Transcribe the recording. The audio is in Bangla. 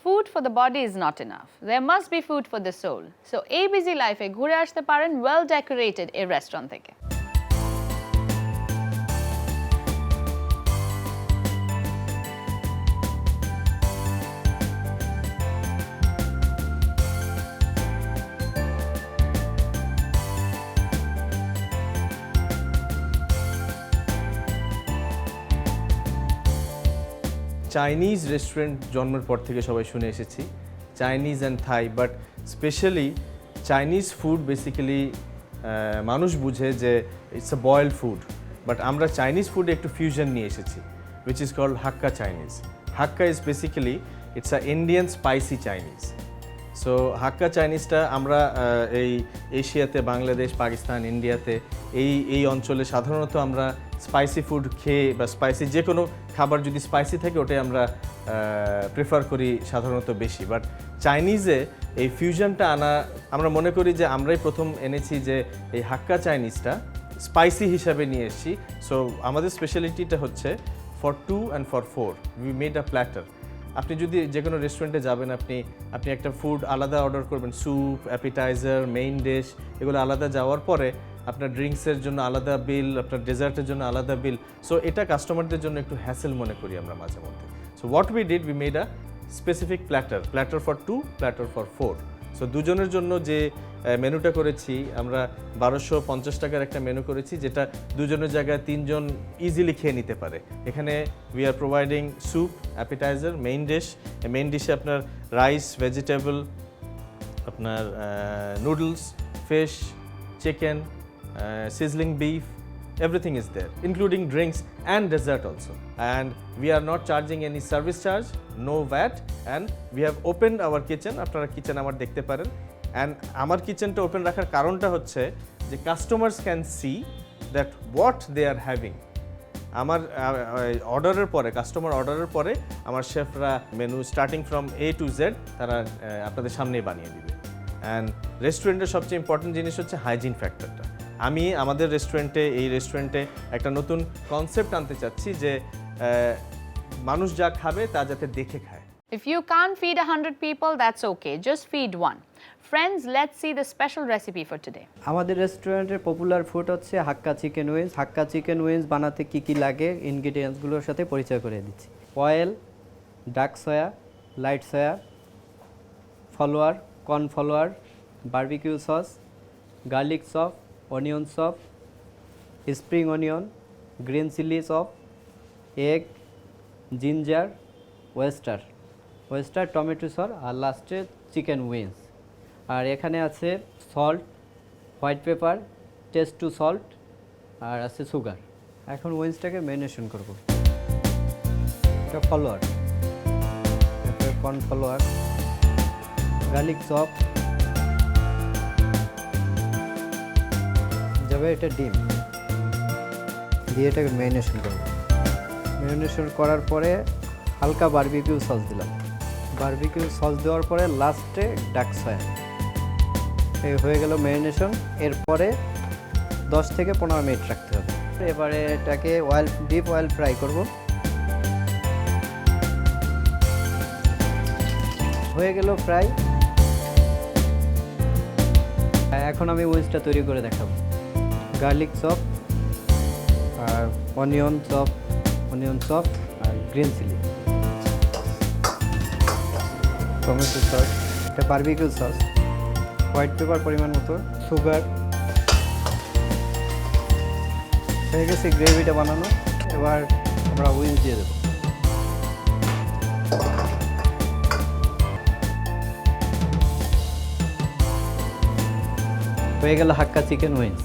food for the body is not enough. There must be food for the soul. So এই busy life এ ঘুরে আসতে পারেন well decorated এই রেস্টুরেন্ট থেকে। চাইনিজ রেস্টুরেন্ট জন্মের পর থেকে সবাই শুনে এসেছি Chinese and Thai but specially Chinese food basically মানুষ বুঝে যে it's a boiled food but আমরা চাইনিজ ফুডে একটু ফিউশন নিয়ে এসেছি which is called Hakka Chinese Hakka is basically it's a Indian spicy Chinese so Hakka চাইনিজটা আমরা এই এশিয়াতে বাংলাদেশ পাকিস্তান ইন্ডিয়াতে এই অঞ্চলে সাধারণত আমরা স্পাইসি ফুড খেয়ে বা স্পাইসি যে কোনো খাবার যদি স্পাইসি থাকে ওটাই আমরা প্রেফার করি সাধারণত বেশি বাট চাইনিজে এই ফিউশনটা আনা আমরা মনে করি যে আমরাই প্রথম এনেছি যে এই হাক্কা চাইনিজটা স্পাইসি হিসাবে নিয়ে এসেছি সো আমাদের স্পেশালিটিটা হচ্ছে for 2 and for 4 we made a platter আপনি যদি যে কোনো রেস্টুরেন্টে যাবেন আপনি একটা ফুড আলাদা অর্ডার করবেন স্যুপ অ্যাপিটাইজার মেইন ডিশ এগুলো আলাদা যাওয়ার পরে আপনার ড্রিঙ্কসের জন্য আলাদা বিল আপনার ডেজার্টের জন্য আলাদা বিল সো এটা কাস্টমারদের জন্য একটু হ্যাসেল মনে করি আমরা মাঝে মধ্যে so what we did we made a specific platter for 2 platter for 4 so দুজনের জন্য যে মেনুটা করেছি আমরা 1250 টাকার একটা মেনু করেছি যেটা দুজনের জায়গায় তিনজন ইজিলি খেয়ে নিতে পারে এখানে we are providing soup appetizer main ডিশে আপনার রাইস ভেজিটেবল আপনার noodles fish chicken sizzling beef, everything is there, including drinks and dessert also. And we are not charging any service charge, no VAT, and we have opened our kitchen. আপনারা কিচেন আমার দেখতে পারেন and আমার কিচেনটা ওপেন রাখার কারণটা হচ্ছে যে customers can see that what they are having আমার অর্ডারের পরে কাস্টমার অর্ডারের পরে আমার শেফরা menu starting from A to Z তারা আপনাদের সামনেই বানিয়ে দিবে অ্যান্ড রেস্টুরেন্টের সবচেয়ে ইম্পর্টেন্ট জিনিস হচ্ছে হাইজিন ফ্যাক্টরটা আমি আমাদের এই রেস্টুরেন্টে একটা নতুন কনসেপ্ট আনতে চাচ্ছি যে মানুষ যা খাবে তা যাতে দেখে খায় If you can't feed 100 people, that's okay. Just feed one. Friends, let's see the special recipe for today. আমাদের রেস্টুরেন্টের পপুলার ফুড হচ্ছে Hakka chicken wings Hakka chicken wings বানাতে কি কি লাগে ইনগ্রেডিয়েন্টসগুলোর সাথে পরিচয় করে দিচ্ছি oil dark soy light soy flour corn flour barbecue sauce garlic sauce onion sauce spring onion green chili sauce egg ginger oyster tomato sauce আর লাস্টে চিকেন উইংস আর এখানে আছে salt white pepper taste to salt আর আছে সুগার এখন উইংসটাকে ম্যারিনেশন করব এটা flour corn flour garlic chop যাবে এটা ডিম দিয়ে এটাকে ম্যারিনেশন করব ম্যারিনেশন করার পরে হালকা বারবিকিউ সস দিলাম বারবিকিউ সস দেওয়ার পরে লাস্টে ডার্ক সয়া এই হয়ে গেল ম্যারিনেশন এরপরে 10 থেকে 15 মিনিট রাখতে হবে এবারে এটাকে ডিপ অয়েল ফ্রাই করব হয়ে গেল ফ্রাই এখন আমি উইংসটা তৈরি করে দেখাবো গার্লিক চপ আর অনিয়ন চপ আর গ্রিন চিলি টমেটো সস এটা বারবিকিউ সস হোয়াইট পেপার পরিমাণ মতো সুগার হয়ে গেছে গ্রেভিটা বানানো এবার আমরা উইংস দিয়ে দেবো হয়ে গেল হাক্কা চিকেন উইংস